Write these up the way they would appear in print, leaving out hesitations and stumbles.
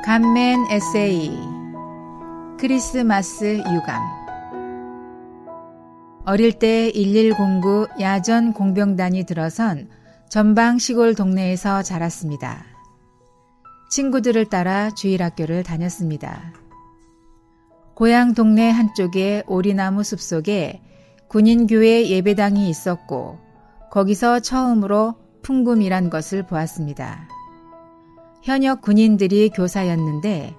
간멘 에세이 크리스마스 유감. 어릴 때 1109 야전 공병단이 들어선 전방 시골 동네에서 자랐습니다. 친구들을 따라 주일학교를 다녔습니다. 고향 동네 한쪽에 오리나무 숲속에 군인교회 예배당이 있었고 거기서 처음으로 풍금이란 것을 보았습니다. 현역 군인들이 교사였는데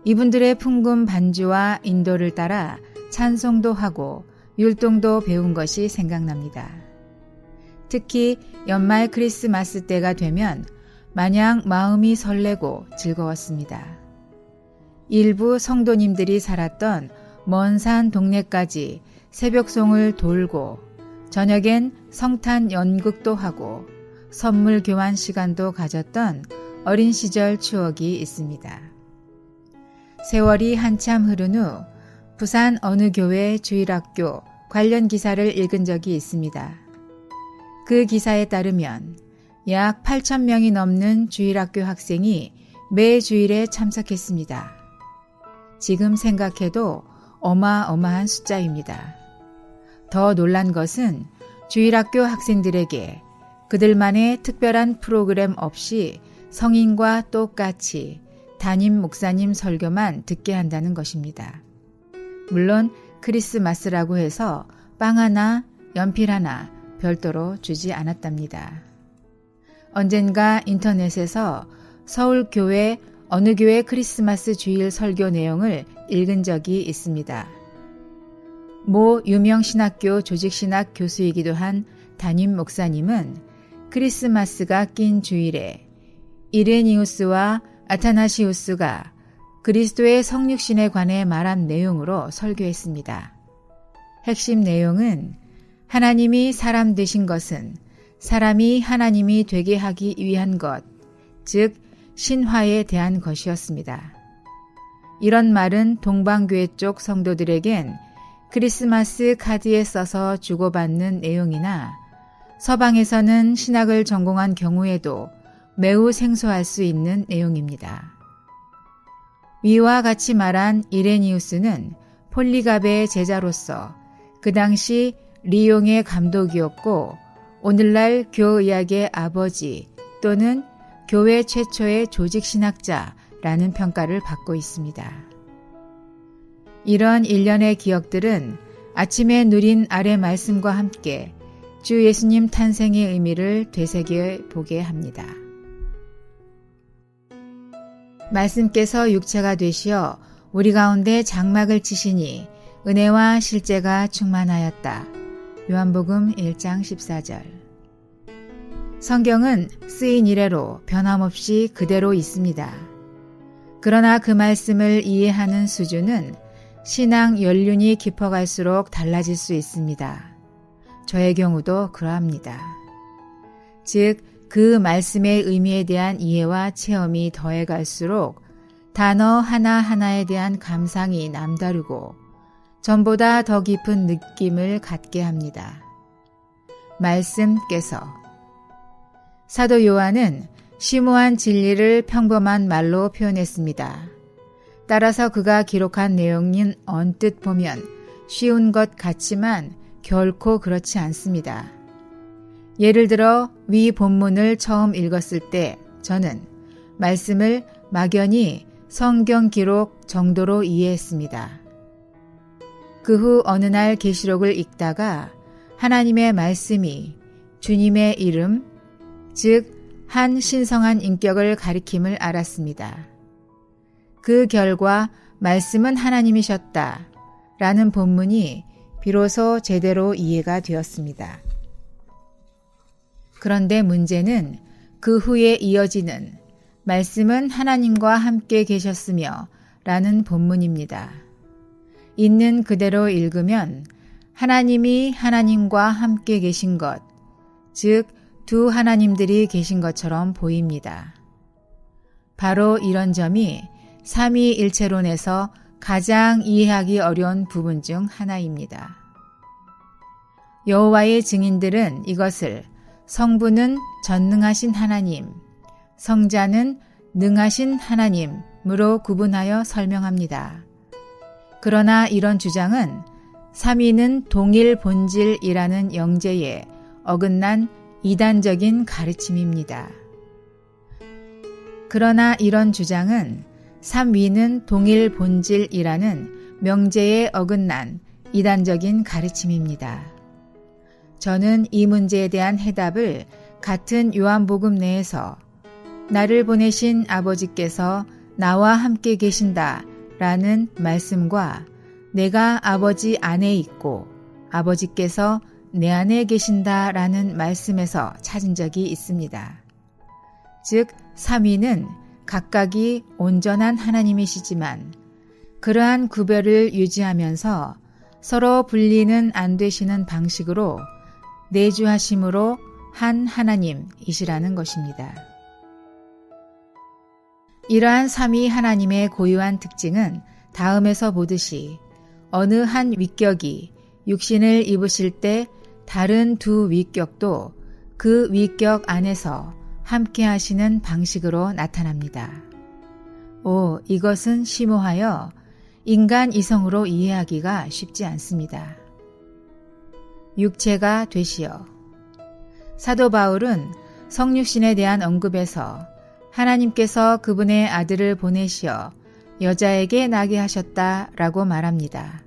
이분들의 풍금 반주와 인도를 따라 찬송도 하고 율동도 배운 것이 생각납니다. 특히 연말 크리스마스 때가 되면 마냥 마음이 설레고 즐거웠습니다. 일부 성도님들이 살았던 먼 산 동네까지 새벽송을 돌고 저녁엔 성탄 연극도 하고 선물 교환 시간도 가졌던 어린 시절 추억이 있습니다. 세월이 한참 흐른 후 부산 어느 교회 주일학교 관련 기사를 읽은 적이 있습니다. 그 기사에 따르면 약 8,000명이 넘는 주일학교 학생이 매 주일에 참석했습니다. 지금 생각해도 어마어마한 숫자입니다. 더 놀란 것은 주일학교 학생들에게 그들만의 특별한 프로그램 없이 성인과 똑같이 담임 목사님 설교만 듣게 한다는 것입니다. 물론 크리스마스라고 해서 빵 하나, 연필 하나 별도로 주지 않았답니다. 언젠가 인터넷에서 서울교회 어느 교회 크리스마스 주일 설교 내용을 읽은 적이 있습니다. 모 유명 신학교 조직신학 교수이기도 한 담임 목사님은 크리스마스가 낀 주일에 이레니우스와 아타나시우스가 그리스도의 성육신에 관해 말한 내용으로 설교했습니다. 핵심 내용은 하나님이 사람 되신 것은 사람이 하나님이 되게 하기 위한 것, 즉 신화에 대한 것이었습니다. 이런 말은 동방교회 쪽 성도들에겐 크리스마스 카드에 써서 주고받는 내용이나 서방에서는 신학을 전공한 경우에도 매우 생소할 수 있는 내용입니다. 위와 같이 말한 이레니우스는 폴리갑의 제자로서 그 당시 리용의 감독이었고 오늘날 교의학의 아버지 또는 교회 최초의 조직신학자라는 평가를 받고 있습니다. 이런 일련의 기억들은 아침에 누린 아래 말씀과 함께 주 예수님 탄생의 의미를 되새겨 보게 합니다. 말씀께서 육체가 되시어 우리 가운데 장막을 치시니 은혜와 실제가 충만하였다. 요한복음 1장 14절. 성경은 쓰인 이래로 변함없이 그대로 있습니다. 그러나 그 말씀을 이해하는 수준은 신앙 연륜이 깊어갈수록 달라질 수 있습니다. 저의 경우도 그러합니다. 즉, 그 말씀의 의미에 대한 이해와 체험이 더해갈수록 단어 하나하나에 대한 감상이 남다르고 전보다 더 깊은 느낌을 갖게 합니다. 말씀께서 사도 요한은 심오한 진리를 평범한 말로 표현했습니다. 따라서 그가 기록한 내용은 언뜻 보면 쉬운 것 같지만 결코 그렇지 않습니다. 예를 들어 위 본문을 처음 읽었을 때 저는 말씀을 막연히 성경 기록 정도로 이해했습니다. 그 후 어느 날 계시록을 읽다가 하나님의 말씀이 주님의 이름, 즉 한 신성한 인격을 가리킴을 알았습니다. 그 결과 말씀은 하나님이셨다 라는 본문이 비로소 제대로 이해가 되었습니다. 그런데 문제는 그 후에 이어지는 말씀은 하나님과 함께 계셨으며 라는 본문입니다. 있는 그대로 읽으면 하나님이 하나님과 함께 계신 것, 즉 두 하나님들이 계신 것처럼 보입니다. 바로 이런 점이 삼위일체론에서 가장 이해하기 어려운 부분 중 하나입니다. 여호와의 증인들은 이것을 성부는 전능하신 하나님, 성자는 능하신 하나님 무로 구분하여 설명합니다. 그러나 이런 주장은 삼위는 동일 본질이라는 영제에 어긋난 이단적인 가르침입니다. 그러나 이런 주장은 삼위는 동일 본질이라는 명제에 어긋난 이단적인 가르침입니다. 저는 이 문제에 대한 해답을 같은 요한복음 내에서 나를 보내신 아버지께서 나와 함께 계신다 라는 말씀과 내가 아버지 안에 있고 아버지께서 내 안에 계신다 라는 말씀에서 찾은 적이 있습니다. 즉, 삼위는 각각이 온전한 하나님이시지만 그러한 구별을 유지하면서 서로 분리는 안 되시는 방식으로 내주하심으로 한 하나님이시라는 것입니다. 이러한 삼위 하나님의 고유한 특징은 다음에서 보듯이 어느 한 위격이 육신을 입으실 때 다른 두 위격도 그 위격 안에서 함께 하시는 방식으로 나타납니다. 이것은 심오하여 인간 이성으로 이해하기가 쉽지 않습니다. 육체가 되시어. 사도 바울은 성육신에 대한 언급에서 하나님께서 그분의 아들을 보내시어 여자에게 나게 하셨다라고 말합니다.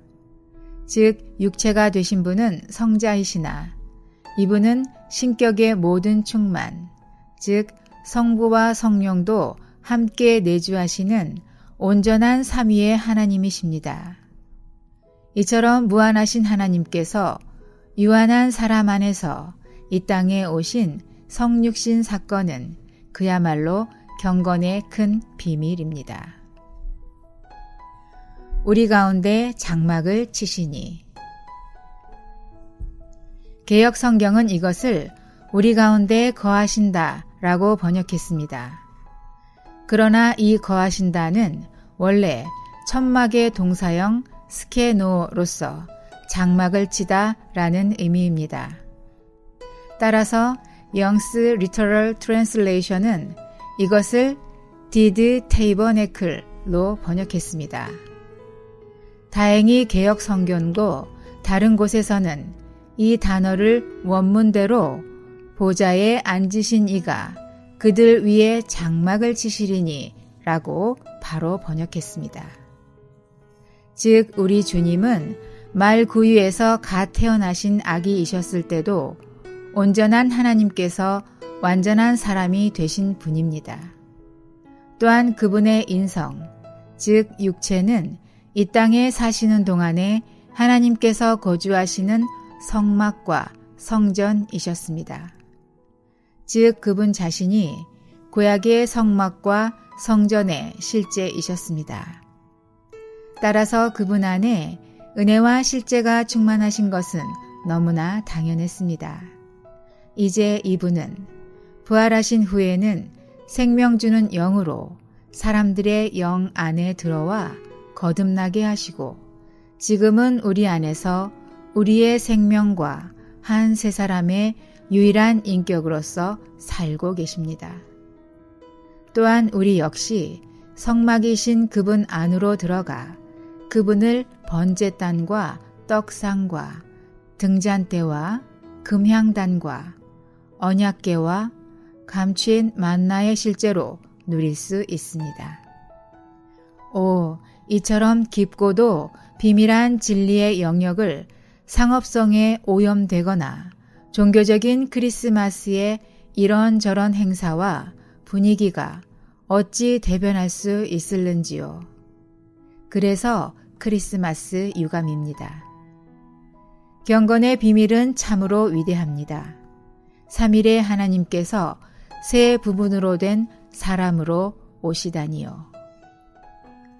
즉, 육체가 되신 분은 성자이시나 이분은 신격의 모든 충만, 즉 성부와 성령도 함께 내주하시는 온전한 삼위의 하나님이십니다. 이처럼 무한하신 하나님께서 유한한 사람 안에서 이 땅에 오신 성육신 사건은 그야말로 경건의 큰 비밀입니다. 우리 가운데 장막을 치시니. 개역 성경은 이것을 우리 가운데 거하신다 라고 번역했습니다. 그러나 이 거하신다는 원래 천막의 동사형 스케노로서 장막을 치다 라는 의미입니다. 따라서 영스 리터럴 트랜슬레이션은 이것을 did tabernacle로 번역했습니다. 다행히 개역 성경도 다른 곳에서는 이 단어를 원문대로 보좌에 앉으신 이가 그들 위에 장막을 치시리니 라고 바로 번역했습니다. 즉, 우리 주님은 말 구유에서 갓 태어나신 아기이셨을 때도 온전한 하나님께서 완전한 사람이 되신 분입니다. 또한 그분의 인성, 즉 육체는 이 땅에 사시는 동안에 하나님께서 거주하시는 성막과 성전이셨습니다. 즉 그분 자신이 구약의 성막과 성전의 실제이셨습니다. 따라서 그분 안에 은혜와 실제가 충만하신 것은 너무나 당연했습니다. 이제 이분은 부활하신 후에는 생명 주는 영으로 사람들의 영 안에 들어와 거듭나게 하시고 지금은 우리 안에서 우리의 생명과 한 세 사람의 유일한 인격으로서 살고 계십니다. 또한 우리 역시 성막이신 그분 안으로 들어가 그분을 번제단과 떡상과 등잔대와 금향단과 언약궤와 감추인 만나의 실제로 누릴 수 있습니다. 이처럼 깊고도 비밀한 진리의 영역을 상업성에 오염되거나 종교적인 크리스마스의 이런저런 행사와 분위기가 어찌 대변할 수 있을는지요. 그래서 크리스마스 유감입니다. 경건의 비밀은 참으로 위대합니다. 3일의 하나님께서 세 부분으로 된 사람으로 오시다니요.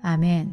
아멘.